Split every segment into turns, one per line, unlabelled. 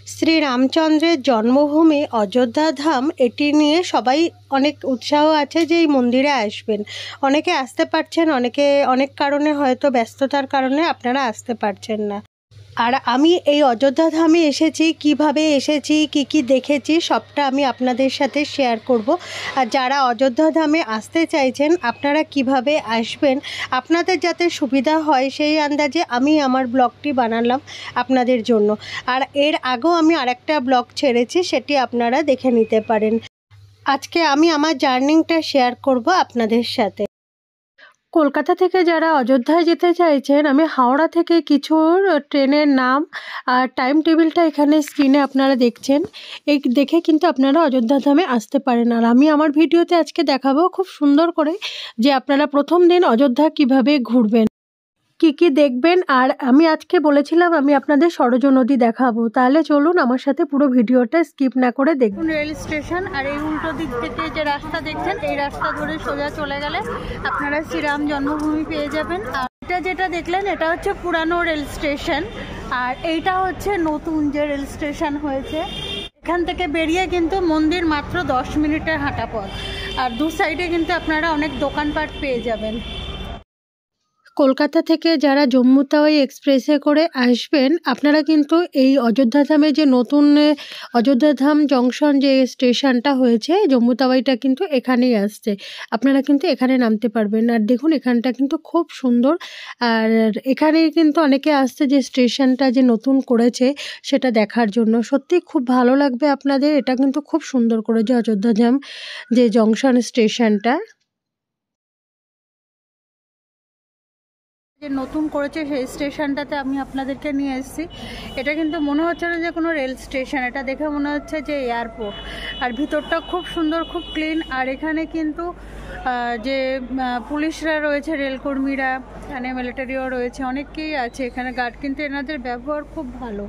শ্রী রামচন্দ্রের জন্মভূমি অযোধ্যা ধাম, এটি নিয়ে সবাই অনেক উৎসাহ আছে যে এই মন্দিরে আসবেন। অনেকে আসতে পারছেন, অনেকে অনেক কারণে, হয়তো ব্যস্ততার কারণে আপনারা আসতে পারছেন না। আর আমি এই অযোধ্যা ধামে এসেছি, কিভাবে এসেছি, কি দেখেছি, সবটা আমি আপনাদের সাথে শেয়ার করব। আর যারা অযোধ্যা ধামে আসতে চাইছেন আপনারা কিভাবে আসবেন, আপনাদের যাতে সুবিধা হয় সেই আন্দাজে আমি আমার ব্লগটি বানালাম আপনাদের জন্য। আর এর আগেও আমি আরেকটা ব্লগ ছেড়েছি, সেটি আপনারা দেখে নিতে পারেন। আজকে আমি আমার জার্নিটা শেয়ার করব আপনাদের সাথে। কলকাতা থেকে যারা অযোধ্যায় যেতে চাইছেন, আমি হাওড়া থেকে কিছু ট্রেনের নাম আর টাইম টেবিলটা এখানে স্ক্রিনে আপনারা দেখছেন, এই দেখে কিন্তু আপনারা অযোধ্যা ধামে আসতে পারেন। আর আমি আমার ভিডিওতে আজকে দেখাবো খুব সুন্দর করে যে আপনারা প্রথম দিন অযোধ্যা কিভাবে ঘুরবেন, কি দেখবেন। আর আমি আজকে বলেছিলাম আমি আপনাদের সরজ নদী দেখাবো, তাহলে চলুন আমার সাথে পুরো ভিডিওটা স্কিপ না করে দেখুন। রেল স্টেশন, আর এই উল্টো দিক থেকে যে রাস্তা দেখছেন, এই রাস্তা ধরে সোজা চলে গেলে আপনারা শ্রীরাম জন্মভূমি পেয়ে যাবেন। আর এটা যেটা দেখলেন এটা হচ্ছে পুরানো রেল স্টেশন, আর এইটা হচ্ছে নতুন যে রেল স্টেশন হয়েছে। এখান থেকে বেরিয়ে কিন্তু মন্দির মাত্র 10 মিনিটের হাঁটা পথ, আর দু সাইডে কিন্তু আপনারা অনেক দোকানপাট পেয়ে যাবেন। কলকাতা থেকে যারা জম্মু তাওয়াই এক্সপ্রেসে করে আসবেন, আপনারা কিন্তু এই অযোধ্যা ধামে যে নতুন অযোধ্যা ধাম জংশন যে স্টেশনটা হয়েছে, জম্মু তাওয়াইটা কিন্তু এখানেই আসছে, আপনারা কিন্তু এখানে নামতে পারবেন। আর দেখুন এখানটা কিন্তু খুব সুন্দর, আর এখানেই কিন্তু অনেকে আসছে যে স্টেশনটা যে নতুন করেছে সেটা দেখার জন্য। সত্যি খুব ভালো লাগবে আপনাদের, এটা কিন্তু খুব সুন্দর করেছে অযোধ্যা ধাম যে জংশন স্টেশনটা যে নতুন করেছে সেই স্টেশনটাতে আমি আপনাদেরকে নিয়ে এসেছি। এটা কিন্তু মনে হচ্ছে না যে কোনো রেল স্টেশন, এটা দেখে মনে হচ্ছে যে এয়ারপোর্ট। আর ভিতরটা খুব সুন্দর, খুব ক্লিন। আর এখানে কিন্তু যে পুলিশরা রয়েছে, রেলকর্মীরা, এখানে মিলিটারিও রয়েছে, অনেকেই আছে এখানে গার্ড, কিন্তু এনাদের ব্যবহার খুব ভালো।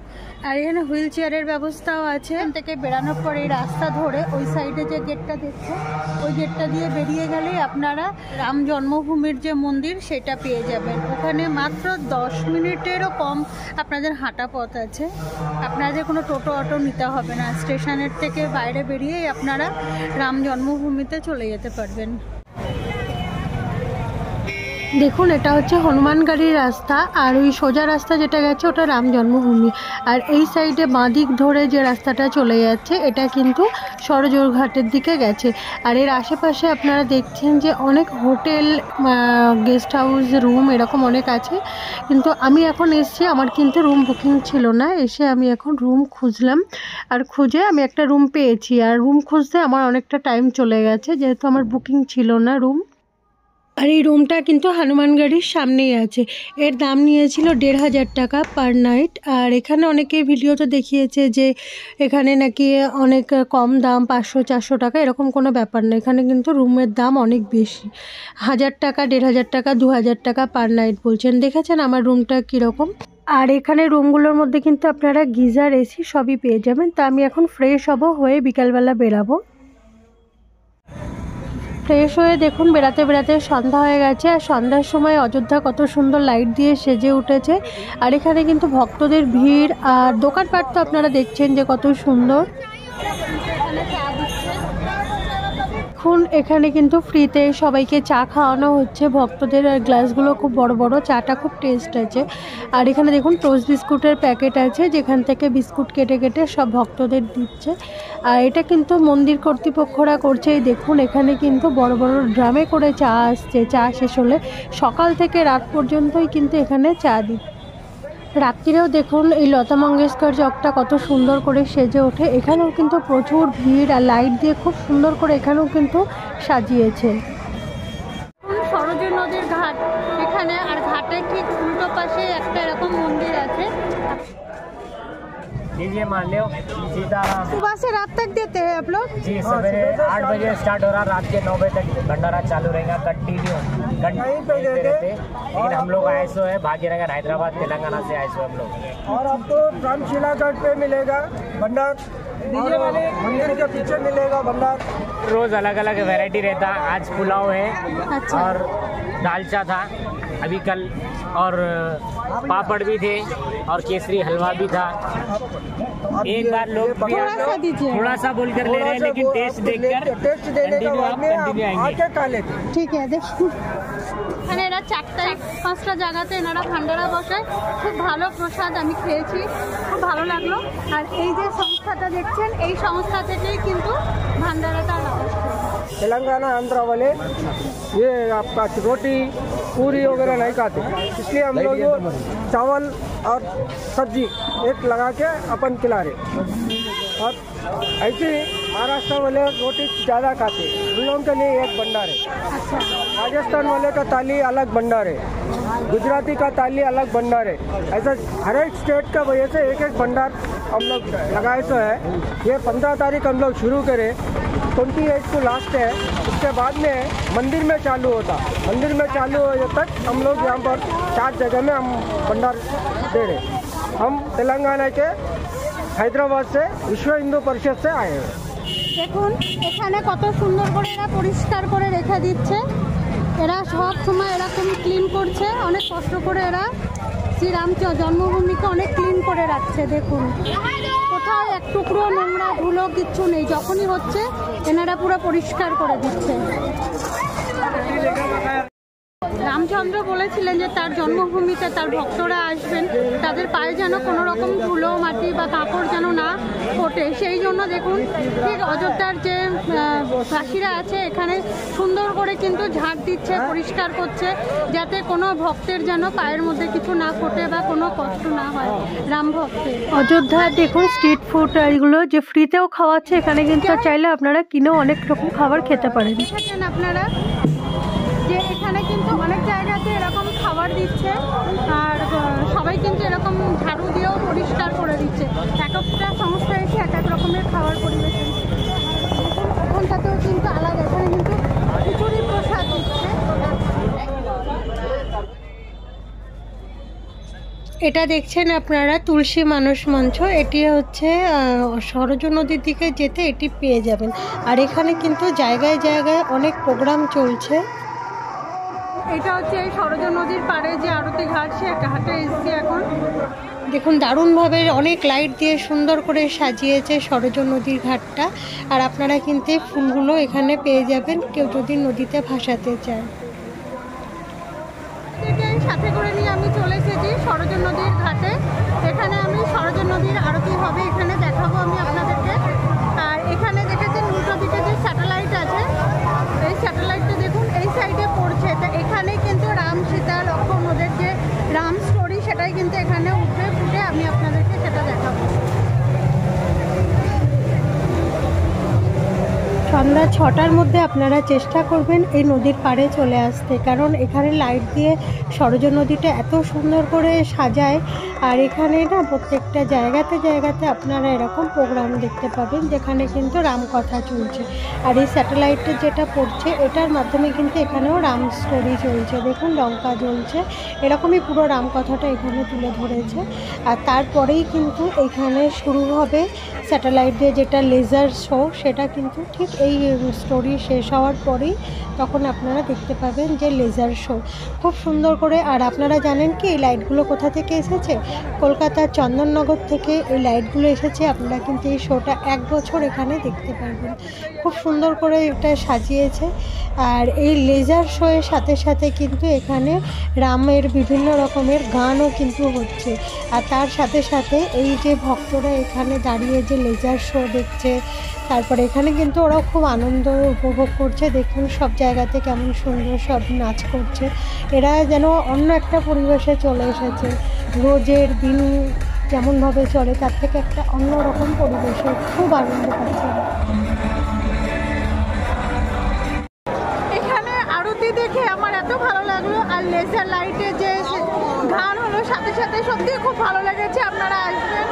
আর এখানে হুইল চেয়ারের ব্যবস্থাও আছে। এখান থেকে বেরানোর পরে এই রাস্তা ধরে ওই সাইডে যে গেটটা দেখছে, ওই গেটটা দিয়ে বেরিয়ে গেলেই আপনারা রাম জন্মভূমির যে মন্দির সেটা পেয়ে যাবেন। ওখানে মাত্র 10 মিনিটেরও কম আপনাদের হাঁটা পথ আছে, আপনাদের কোনো টোটো অটো নিতে হবে না। স্টেশনের থেকে বাইরে বেরিয়েই আপনারা রাম জন্মভূমিতে চলে যেতে পারবেন। দেখুন এটা হচ্ছে হনুমানগাড়ির রাস্তা, আর ওই সোজা রাস্তা যেটা গেছে ওটা রাম জন্মভূমি। আর এই সাইডে বাঁদিক ধরে যে রাস্তাটা চলে যাচ্ছে এটা কিন্তু সরজোর ঘাটের দিকে গেছে। আর এর আশেপাশে আপনারা দেখছেন যে অনেক হোটেল, গেস্ট হাউস, রুম এরকম অনেক আছে। কিন্তু আমি এখন এসেছি, আমার কিন্তু রুম বুকিং ছিল না, এসে আমি এখন রুম খুঁজলাম, আর খুঁজে আমি একটা রুম পেয়েছি। আর রুম খুঁজতে আমার অনেকটা টাইম চলে গেছে, যেহেতু আমার বুকিং ছিল না রুম। আর এই রুমটা কিন্তু হনুমানগাড়ির সামনেই আছে। এর দাম নিয়েছিল 1500 টাকা পার নাইট। আর এখানে অনেকে ভিডিওতে দেখিয়েছে যে এখানে নাকি অনেক কম দাম, 500-400 টাকা, এরকম কোনো ব্যাপার না। এখানে কিন্তু রুমের দাম অনেক বেশি, 1000 টাকা, 1500 টাকা, 2000 টাকা পার নাইট বলছেন। দেখেছেন আমার রুমটা কীরকম। আর এখানে রুমগুলোর মধ্যে কিন্তু আপনারা গিজার, এসি সবই পেয়ে যাবেন। তা আমি এখন ফ্রেশ হব, হয়ে বিকালবেলা বেরাবো। ফ্রেশ হয়ে দেখুন বেড়াতে বেড়াতে সন্ধ্যা হয়ে গেছে। আর সন্ধ্যার সময় অযোধ্যা কত সুন্দর লাইট দিয়ে সেজে উঠেছে। আর এখানে কিন্তু ভক্তদের ভিড়, আর দোকানপাট তো আপনারা দেখছেন যে কত সুন্দর। এখন এখানে কিন্তু ফ্রিতে সবাইকে চা খাওয়ানো হচ্ছে ভক্তদের, আর গ্লাসগুলো খুব বড় বড়, চাটা খুব টেস্ট আছে। আর এখানে দেখুন টোস্ট বিস্কুটের প্যাকেট আছে, যেখান থেকে বিস্কুট কেটে কেটে সব ভক্তদের দিচ্ছে। আর এটা কিন্তু মন্দির কর্তৃপক্ষরা করছে। এই দেখুন এখানে কিন্তু বড় বড় ড্রামে করে চা আসছে, চা শেষ হলে সকাল থেকে রাত পর্যন্তই কিন্তু এখানে চা দিচ্ছে। রাত্রিরেও দেখুন এই লতা মঙ্গেশকর চকটা কত সুন্দর করে সেজে ওঠে। এখানেও কিন্তু প্রচুর ভিড়, আর লাইট দিয়ে খুব সুন্দর করে এখানেও কিন্তু সাজিয়েছে। সরোজনী নদীর ঘাট এখানে, আর ঘাটের ঠিক উল্টো পাশে একটা এরকম মন্দির আছে।
लीजिए मान लो सीताराम।
सुबह से रात तक देते हैं आप लोग?
जी सवेरे 8 बजे स्टार्ट हो रहा, रात के 9 बजे तक भंडारा चालू रहेगा कंटिन्यू देते रहते। लेकिन हम लोग आए सो है भाग्यनगर, हैदराबाद, तेलंगाना से आए सो हम लोग।
और आपको रामशिला घाट पे मिलेगा भंडार, डीजे वाले मंदिर के पीछे मिलेगा भंडार।
रोज अलग अलग वैरायटी रहता। आज पुलाव है
अच्छा।
और दालचा था, अभी कल और पापड़ भी थे और केसरी हलवा भी था। एक बार लोग भी थोड़ा सा बोल कर ले रहे हैं, लेकिन टेस्ट देखकर कंटिन्यू आएंगे।
ঠিক আছে দেখুন
এখানে এরা 4-5টা জায়গাতে এনারা ভান্ডারা বসায়। খুব ভালো প্রসাদ আমি খেয়েছি, খুব ভালো লাগলো। আর এই যে সংস্থাটা দেখছেন, এই সংস্থা থেকেই কিন্তু ভান্ডারাটা
तेलंगाना आंध्रा वाले ये आपका रोटी पूरी वगैरह नहीं खाते, इसलिए हम लोग चावल और सब्जी एक लगा के अपन खिला रहे। और ऐसे महाराष्ट्र वाले रोटी ज़्यादा खाते, उन लोगों के लिए एक भंडार है। राजस्थान वाले का थाली अलग भंडार है, गुजराती का थाली अलग भंडार है। ऐसा हर एक स्टेट का वजह से एक एक भंडार हम लोग लगाए सो है। ये 15 तारीख हम लोग शुरू करें, 28 को लास्ट है। उसके बाद में मंदिर में चालू होता, मंदिर में चालू होने तक हम लोग यहाँ पर 4 जगह में हम भंडार दे रहे। हम तेलंगाना के हैदराबाद से विश्व हिंदू परिषद से आए हैं।
দেখুন এখানে কত সুন্দর করে এরা পরিষ্কার করে রেখে দিচ্ছে। এরা সব সময় এরকম ক্লিন করছে, অনেক কষ্ট করে এরা শ্রীরামচন্দ্র জন্মভূমিকে অনেক ক্লিন করে রাখছে। দেখুন কোথাও এক টুকরো নোংরা ধুলো কিচ্ছু নেই, যখনই হচ্ছে এনারা পুরো পরিষ্কার করে দিচ্ছে। রামচন্দ্র বলেছিলেন যে তার জন্মভূমিতে তার ভক্তরা আসবেন, তাদের পায়ে যেন কোনো রকম ধুলো মাটি বা কাপড় যেন না ফোটে। সেই জন্য দেখুন ঠিক অযোধ্যার যে বাসীরা আছে এখানে সুন্দর করে কিন্তু ঝাড় দিচ্ছে, পরিষ্কার করছে, যাতে কোনো ভক্তের যেন পায়ের মধ্যে কিছু না ফোটে বা কোনো কষ্ট না হয় রাম ভক্তের।
অযোধ্যার দেখুন স্ট্রিট ফুড এগুলো যে ফ্রিতেও খাওয়াচ্ছে, এখানে কিন্তু চাইলে আপনারা কিনেও অনেক রকম খাবার খেতে পারেন।
দেখেছেন আপনারা যে এখানে কিন্তু অনেক জায়গাতে এরকম খাবার দিচ্ছে, আর সবাই কিন্তু এরকম ঝাড়ু দিয়েও পরিষ্কার করে দিচ্ছে। এক একটা সংস্থা এসে এক এক রকমের খাবার পরিবেশন। ওখানটাতেও কিন্তু আলাদা, এখানে কিন্তু খিচুড়ি প্রসাদ দিচ্ছে।
এটা দেখছেন আপনারা তুলসী মানস মঞ্চ, এটি হচ্ছে সরজ নদীর দিকে যেতে এটি পেয়ে যাবেন। আর এখানে কিন্তু জায়গায় জায়গায় অনেক প্রোগ্রাম চলছে।
এটা হচ্ছে এই সরজ নদীর পাড়ে যে আরতি ঘাট, সে ঘাটে এসেছি এখন।
দেখুন দারুণভাবে অনেক লাইট দিয়ে সুন্দর করে সাজিয়েছে সরজ নদীর ঘাটটা। আর আপনারা কিন্তু এই ফুলগুলো এখানে পেয়ে যাবেন কেউ যদি নদীতে ভাসাতে চায়।
সাথে করে নিয়ে আমি চলে এসেছি সরজ নদীর ঘাটে। এখানে আমি সরজ নদীর আরতি হবে এখানে দেখাবো আমি আপনাদেরকে। আর এখানে দেখেছেন উল্টো দিকে যে স্যাটেলাইট আছে, এই স্যাটেলাইটটা দেখুন এই সাইডে পড়ছে। তা এখানে কিন্তু রাম সীতা লক্ষ্মণ ওদের যে রাম স্টোরি সেটাই কিন্তু এখানে উঠে ফুটে আমি আপনাদেরকে সেটা দেখাবো।
সন্ধ্যা 6টার মধ্যে আপনারা চেষ্টা করবেন এই নদীর পাড়ে চলে আসতে, কারণ এখানে লাইট দিয়ে সরজ নদীটা এত সুন্দর করে সাজায়। আর এখানে না প্রত্যেকটা জায়গাতে জায়গাতে আপনারা এরকম প্রোগ্রাম দেখতে পাবেন যেখানে কিন্তু রামকথা চলছে। আর এই স্যাটেলাইটে যেটা পড়ছে এটার মাধ্যমে কিন্তু এখানেও রাম স্টোরি চলছে। দেখুন লঙ্কা জ্বলছে, এরকমই পুরো রামকথাটা এখানে তুলে ধরেছে। আর তারপরেই কিন্তু এখানে শুরু হবে স্যাটেলাইট দিয়ে যেটা লেজার শো, সেটা কিন্তু ঠিক এই স্টোরি শেষ হওয়ার পরেই তখন আপনারা দেখতে পাবেন যে লেজার শো খুব সুন্দর করে। আর আপনারা জানেন কি এই লাইটগুলো কোথা থেকে এসেছে? কলকাতার চন্দননগর থেকে এই লাইটগুলো এসেছে। আপনারা কিন্তু এই শোটা 1 বছর এখানে দেখতে পারবেন। খুব সুন্দর করে এটা সাজিয়েছে। আর এই লেজার শোয়ের সাথে সাথে কিন্তু এখানে রামের বিভিন্ন রকমের গানও কিন্তু হচ্ছে। আর তার সাথে সাথে এই যে ভক্তরা এখানে দাঁড়িয়ে যে লেজার শো দেখছে, তারপরে এখানে কিন্তু ওরাও খুব আনন্দ উপভোগ করছে। দেখুন সব জায়গাতে কেমন সুন্দর সব নাচ করছে। এরা যেন অন্য একটা পরিবেশে চলে এসেছে। রোজের দিন যেমনভাবে চলে তার থেকে একটা অন্যরকম পরিবেশে খুব আনন্দ পাচ্ছে।
এখানে আরতি দেখে আমার এত ভালো লাগলো। আর লেজার লাইটে যে গান হলো সাথে সাথে সত্যি খুব ভালো লেগেছে। আপনারা আসবেন,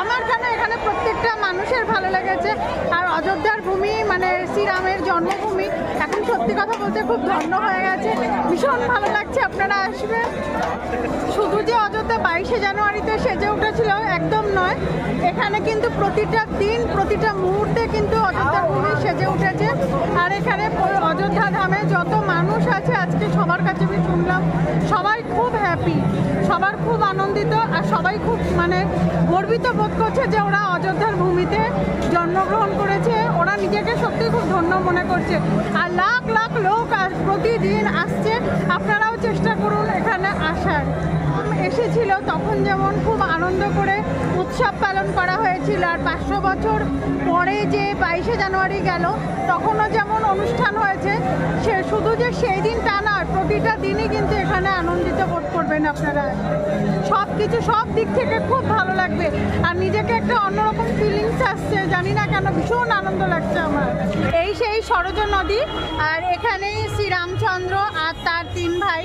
আমার কেন এখানে প্রত্যেকটা মানুষের ভালো লেগেছে। আর অযোধ্যার অযোধ্যার ভূমি মানে শ্রীরামের জন্মভূমি এখন সত্যি কথা বলতে খুব ধন্য হয়ে গেছে, ভীষণ ভালো লাগছে। আপনারা আসবেন। শুধু যে অযোধ্যা 22শে জানুয়ারিতে সেজে উঠেছিল একদম নয়, এখানে কিন্তু প্রতিটা দিন প্রতিটা মুহূর্তে কিন্তু অযোধ্যার ভূমি সেজে উঠেছে। আর এখানে অযোধ্যা ধামে যত মানুষ আছে আজকে সবার কাছে আমি শুনলাম সবাই খুব হ্যাপি, সবার খুব আনন্দিত আর সবাই খুব মানে গর্বিত বোধ করছে যে ওরা অযোধ্যার ভূমিতে জন্মগ্রহণ করেছে। ওরা নিজেকে সত্যি খুব ধন্য মনে করছে। আর লাখ লাখ লোক প্রতিদিন আসছে, আপনারাও চেষ্টা করুন এখানে আসার। এসেছিল তখন যেমন খুব আনন্দ করে উৎসব পালন করা হয়েছিল, আর 500 বছর পরে যে 22শে জানুয়ারি গেল তখনও যেমন অনুষ্ঠান হয়েছে, সে শুধু যে সেই দিনটা না, প্রতিটা দিনই কিন্তু এখানে আনন্দিত বোধ করবেন আপনারা। সব কিছু সব দিক থেকে খুব ভালো লাগবে আর নিজেকে একটা অন্যরকম ফিলিংস আসছে, জানি না কেন ভীষণ আনন্দ লাগছে আমার। এই সেই সরজ নদী, আর এখানেই শ্রীরামচন্দ্র আর তার 3 ভাই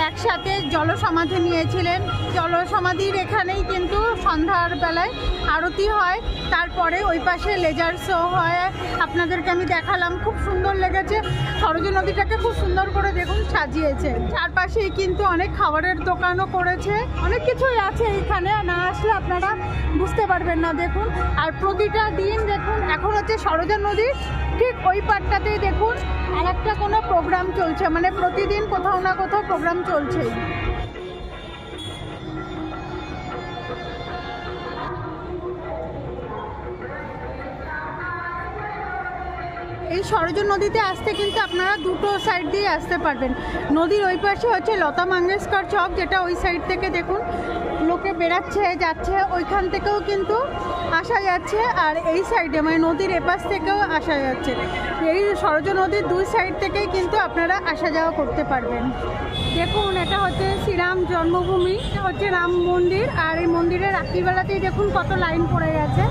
একসাথে জলসমাধি নিয়েছিলেন। জলসমাধির এখানেই কিন্তু সন্ধ্যার বেলায় আরতি হয়, তারপরে ওই পাশে লেজার শো হয়, আপনাদেরকে আমি দেখালাম, খুব সুন্দর লেগেছে। সরজ নদীটাকে খুব সুন্দর করে দেখুন সাজিয়েছে। চারপাশেই কিন্তু অনেক খাবারের দোকানও করেছে, অনেক কিছুই আছে এখানে, না আসলে আপনারা বুঝতে পারবেন না। দেখুন, আর প্রতিটা দিন দেখুন, এখন হচ্ছে সরজা নদীর ঠিক ওই পাটটাতেই দেখুন আর একটা কোনো প্রোগ্রাম চলছে, মানে প্রতিদিন কোথাও না কোথাও প্রোগ্রাম চলছে। এই সরজ নদীতে আসতে কিন্তু আপনারা দুটো সাইড দিয়ে আসতে পারবেন। নদীর ওই পাশে হচ্ছে লতা মঙ্গেশকর চক, যেটা ওই সাইড থেকে দেখুন লোকে বেড়াচ্ছে যাচ্ছে, ওইখান থেকেও কিন্তু আসা যাচ্ছে। আর এই সাইডে মানে নদীর এপাশ থেকেও আসা যাচ্ছে। এই সরজ নদীর দুই সাইড থেকেই কিন্তু আপনারা আসা যাওয়া করতে পারবেন। দেখুন, এটা হচ্ছে শ্রীরাম জন্মভূমি, এটা হচ্ছে রাম মন্দির, আর এই মন্দিরের রাত্রিবেলাতেই দেখুন কত লাইন পড়ে গেছে।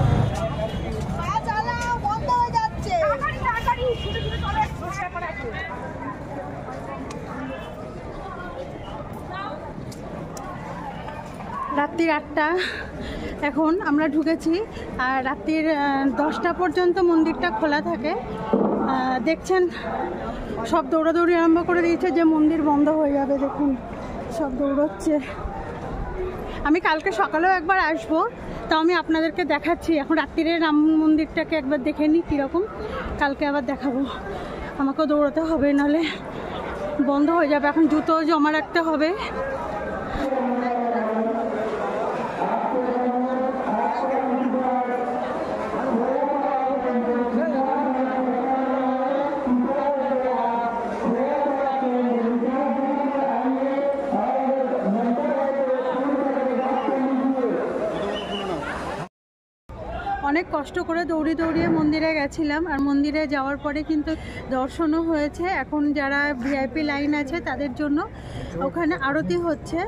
রাত্রির 8টা এখন আমরা ঢুকেছি, আর রাত্রির 10টা পর্যন্ত মন্দিরটা খোলা থাকে। দেখছেন সব দৌড়াদৌড়ি আরম্ভ করে দিয়েছে যে মন্দির বন্ধ হয়ে যাবে। দেখুন সব দৌড়চ্ছে। আমি কালকে সকালেও একবার আসবো, তো আমি আপনাদেরকে দেখাচ্ছি। এখন রাত্রিরে রাম মন্দিরটাকে একবার দেখে নিই কীরকম, কালকে আবার দেখাবো। আমাকেও দৌড়াতে হবে, নাহলে বন্ধ হয়ে যাবে। এখন জুতো জমা রাখতে হবে। অনেক কষ্ট করে দৌড়িয়ে মন্দিরে গেছিলাম, আর মন্দিরে যাওয়ার পরে কিন্তু দর্শনও হয়েছে। এখন যারা ভিআইপি লাইন আছে তাদের জন্য ওখানে আরতি হচ্ছে।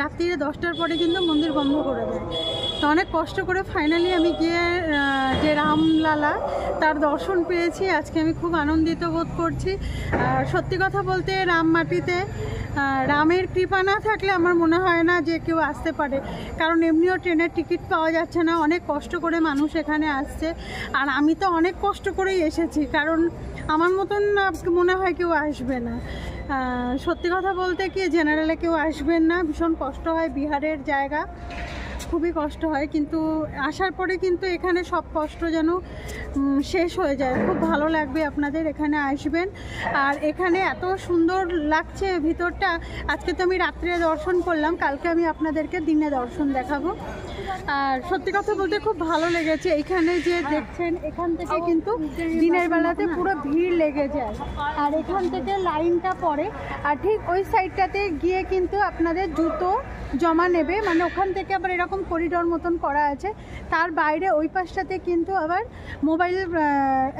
রাত্রিরে 10টার পরে কিন্তু মন্দির বন্ধ করে দেয়। তো অনেক কষ্ট করে ফাইনালি আমি গিয়ে যে রামলালা তার দর্শন পেয়েছি। আজকে আমি খুব আনন্দিত বোধ করছি। আর সত্যি কথা বলতে রাম মাটিতে রামের কৃপা না থাকলে আমার মনে হয় না যে কেউ আসতে পারে, কারণ এমনিও ট্রেনের টিকিট পাওয়া যাচ্ছে না। অনেক কষ্ট করে মানুষ এখানে আসছে, আর আমি তো অনেক কষ্ট করেই এসেছি, কারণ আমার মতন মনে হয় কেউ আসবে না। সত্যি কথা বলতে কি, জেনারেলে কেউ আসবেন না, ভীষণ কষ্ট হয়। বিহারের জায়গা, খুবই কষ্ট হয়, কিন্তু আসার পরে কিন্তু এখানে সব কষ্ট যেন শেষ হয়ে যায়। খুব ভালো লাগবে আপনাদের, এখানে আসবেন। আর এখানে এত সুন্দর লাগছে ভিতরটা। আজকে তো আমি রাত্রে দর্শন করলাম, কালকে আমি আপনাদেরকে দিনে দর্শন দেখাবো। আর সত্যি কথা বলতে খুব ভালো লেগেছে। এখানে যে দেখছেন, এখান থেকে কিন্তু দিনের বেলাতে পুরো ভিড় লেগে যায়, আর এখান থেকে লাইনটা পড়ে। আর ঠিক ওই সাইডটাতে গিয়ে কিন্তু আপনাদের জুতো জমা নেবে, মানে ওখান থেকে আবার এরকম করিডোর মতন করা আছে। তার বাইরে ওই পাশটাতে কিন্তু আবার মোবাইল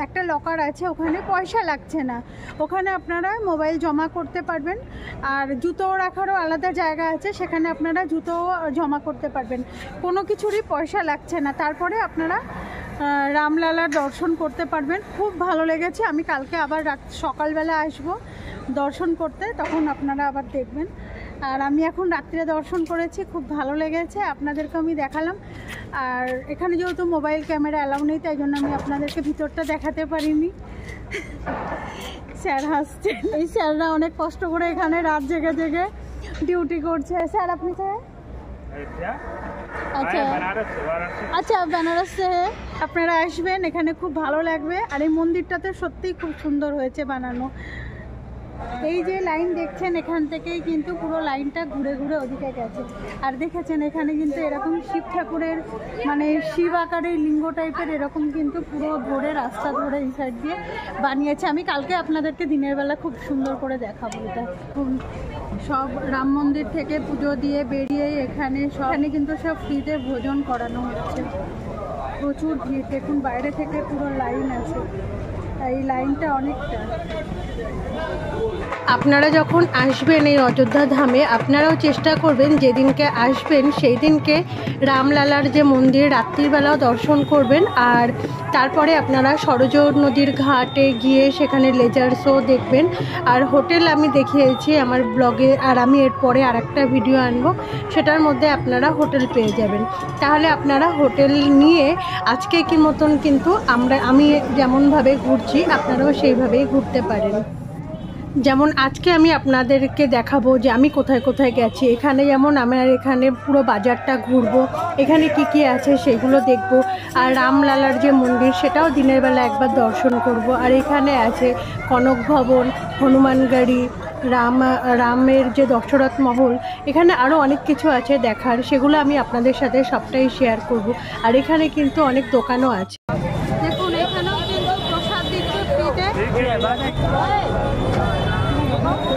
একটা লকার আছে, ওখানে পয়সা লাগছে না, ওখানে আপনারা মোবাইল জমা করতে পারবেন। আর জুতো রাখারও আলাদা জায়গা আছে, সেখানে আপনারা জুতো জমা করতে পারবেন, কোনো কিছুরই পয়সা লাগছে না। তারপরে আপনারা রামলালার দর্শন করতে পারবেন। খুব ভালো লেগেছে। আমি কালকে আবার সকালবেলা আসবো দর্শন করতে, তখন আপনারা আবার দেখবেন। আর আমি এখন রাত্রে দর্শন করেছি, খুব ভালো লেগেছে, আপনাদেরকে আমি দেখালাম। আর এখানে যেহেতু মোবাইল ক্যামেরা অ্যালাউ নেই, তাই জন্য আমি আপনাদেরকে ভিতরটা দেখাতে পারিনি। স্যার হাসছে, এই স্যাররা অনেক কষ্ট করে এখানে রাত জেগে জেগে ডিউটি করছে। স্যার আপনি স্যার আচ্ছা আচ্ছা বেনারস থেকে আপনারা আসবেন, এখানে খুব ভালো লাগবে। আর এই মন্দিরটাতে সত্যিই খুব সুন্দর হয়েছে বানানো। এই যে লাইন দেখছেন, এখান থেকেই কিন্তু পুরো লাইনটা ঘুরে ঘুরে ওদিকে গেছে। আর দেখেছেন এখানে কিন্তু এরকম শিব ঠাকুরের মানে শিব আকারের লিঙ্গ টাইপের এরকম কিন্তু পুরো ধরে রাস্তা ধরে এই সাইড দিয়ে বানিয়েছে। আমি কালকে আপনাদেরকে দিনের বেলা খুব সুন্দর করে দেখাবো এটা। সব রাম মন্দির থেকে পুজো দিয়ে বেরিয়ে এখানে কিন্তু সব ফ্রিতে ভোজন করানো হচ্ছে। প্রচুর ভিড়, দেখুন বাইরে থেকে পুরো লাইন আছে, এই লাইনটা অনেকটা।
আপনারা যখন আসবেন এই অযোধ্যা ধামে, আপনারাও চেষ্টা করবেন যেদিনকে আসবেন সেই দিনকে রামলালার যে মন্দির রাত্রিবেলাও দর্শন করবেন। আর তারপরে আপনারা সরজ নদীর ঘাটে গিয়ে সেখানে লেজার শো দেখবেন। আর হোটেল আমি দেখিয়েছি আমার ব্লগে, আর আমি এরপরে আরেকটা ভিডিও আনবো, সেটার মধ্যে আপনারা হোটেল পেয়ে যাবেন। তাহলে আপনারা হোটেল নিয়ে আজকে কি মতন কিন্তু আমি যেমনভাবে ঘুরছি আপনারাও সেইভাবেই ঘুরতে পারেন। যেমন আজকে আমি আপনাদেরকে দেখাবো যে আমি কোথায় কোথায় গেছি। এখানে যেমন আমার এখানে পুরো বাজারটা ঘুরবো, এখানে কি কি আছে সেগুলো দেখব। আর রামলালার যে মন্দির সেটাও দিনের বেলা একবার দর্শন করব। আর এখানে আছে কনক ভবন, হনুমানগাড়ি, রামের যে দশরথ মহল, এখানে আরও অনেক কিছু আছে দেখার, সেগুলো আমি আপনাদের সাথে সবটাই শেয়ার করব। আর এখানে কিন্তু অনেক দোকানও আছে।
দেখুন এখানেও কিন্তু প্রসাদ দিচ্ছে ফ্রিতে,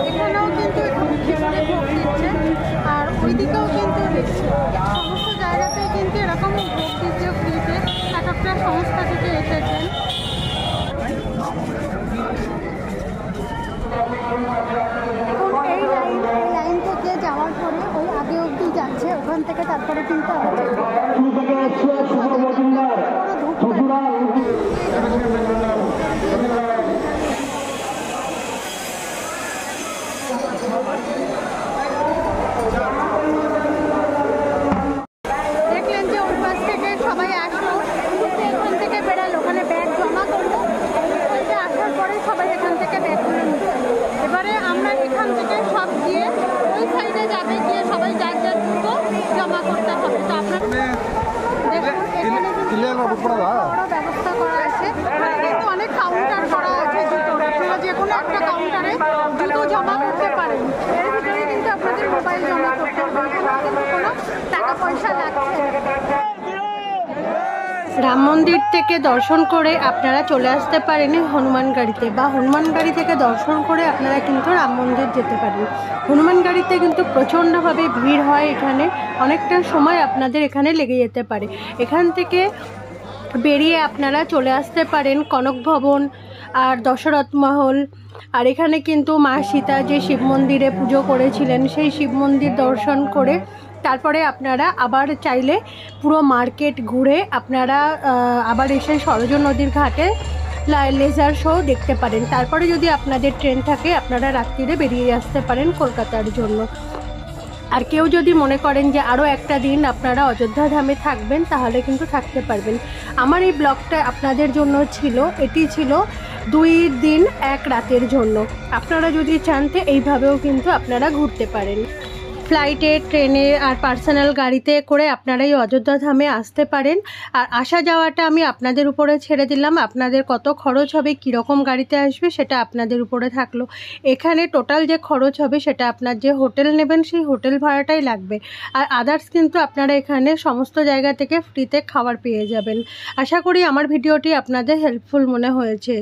এখানেও কিন্তু খিচুড়ি ভোগ দিচ্ছে, আর ওইদিকেও কিন্তু দিচ্ছে। সমস্ত জায়গাতেই কিন্তু এরকম ভোগ দিচ্ছে ফ্রিতে, এক একটা সংস্থা থেকে এসেছেন। এখন এই লাইন থেকে যাওয়ার পরে ওই আগে অবধি যাচ্ছে, ওখান থেকে তারপরে কিন্তু দেখলেন যে ওই পাশ থেকে সবাই আসলো, এখান থেকে বেরালো, ওখানে ব্যাগ জমা করলো, ওইটা আসার পরে সবাই এখান থেকে ব্যাগ করে নিচ্ছে। এবারে আমরা এখান থেকে সব গিয়ে ওই সাইডে যাবে, গিয়ে সবাই যার যার জুতো জমা করতে হবে। তো আপনার দেখুন এখানে বড় ব্যবস্থা করা আছে, এখানে কিন্তু অনেক কাউন্টার করা আছে জুতোর, আপনারা যে কোনো একটা কাউন্টারে জুতো জমা করতে পারেন। এর ভিতরে কিন্তু আপনাদের মোবাইল জমা করতে হবে, কিন্তু কোনো টাকা পয়সা লাগছে না।
রাম মন্দির থেকে দর্শন করে আপনারা চলে আসতে পারেন হনুমানগাড়িতে, বা হনুমানগাড়ি থেকে দর্শন করে আপনারা কিন্তু রাম মন্দির যেতে পারেন। হনুমানগাড়িতে কিন্তু প্রচণ্ডভাবে ভিড় হয়, এখানে অনেকটা সময় আপনাদের এখানে লেগে যেতে পারে। এখান থেকে বেরিয়ে আপনারা চলে আসতে পারেন কনক ভবন আর দশরথ মহল। আর এখানে কিন্তু মা সীতা যে শিব মন্দিরে পুজো করেছিলেন সেই শিব মন্দির দর্শন করে তারপরে আপনারা আবার চাইলে পুরো মার্কেট ঘুরে আপনারা আবার এসে সরজ নদীর ঘাটে লেজার শো দেখতে পারেন। তারপরে যদি আপনাদের ট্রেন থাকে আপনারা রাত্রিরে বেরিয়ে আসতে পারেন কলকাতার জন্য। আর কেউ যদি মনে করেন যে আরও একটা দিন আপনারা অযোধ্যা ধামে থাকবেন তাহলে কিন্তু থাকতে পারবেন। আমার এই ব্লগটা আপনাদের জন্য ছিল, এটি ছিল 2 দিন 1 রাতের জন্য। আপনারা যদি চান তো এইভাবেও কিন্তু আপনারা ঘুরতে পারেন। ফ্লাইটে, ট্রেনে আর পার্সোনাল গাড়িতে করে আপনারা এই অযোধ্যা ধামে আসতে পারেন। আর আসা যাওয়াটা আমি আপনাদের উপরে ছেড়ে দিলাম, আপনাদের কত খরচ হবে, কীরকম গাড়িতে আসবে সেটা আপনাদের উপরে থাকলো। এখানে টোটাল যে খরচ হবে সেটা আপনার যে হোটেল নেবেন সেই হোটেল ভাড়াটাই লাগবে। আর আদার্স কিন্তু আপনারা এখানে সমস্ত জায়গা থেকে ফ্রিতে খাবার পেয়ে যাবেন। আশা করি আমার ভিডিওটি আপনাদের হেল্পফুল মনে হয়েছে।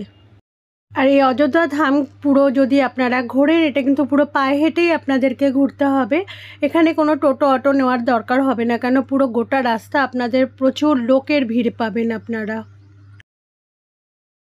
আর এই অযোধ্যা ধাম পুরো যদি আপনারা ঘোরেন, এটা কিন্তু পুরো পায়ে হেঁটেই আপনাদেরকে ঘুরতে হবে। এখানে কোনো টোটো অটো নেওয়ার দরকার হবে না, কেন পুরো গোটা রাস্তা আপনাদের প্রচুর লোকের ভিড় পাবেন আপনারা।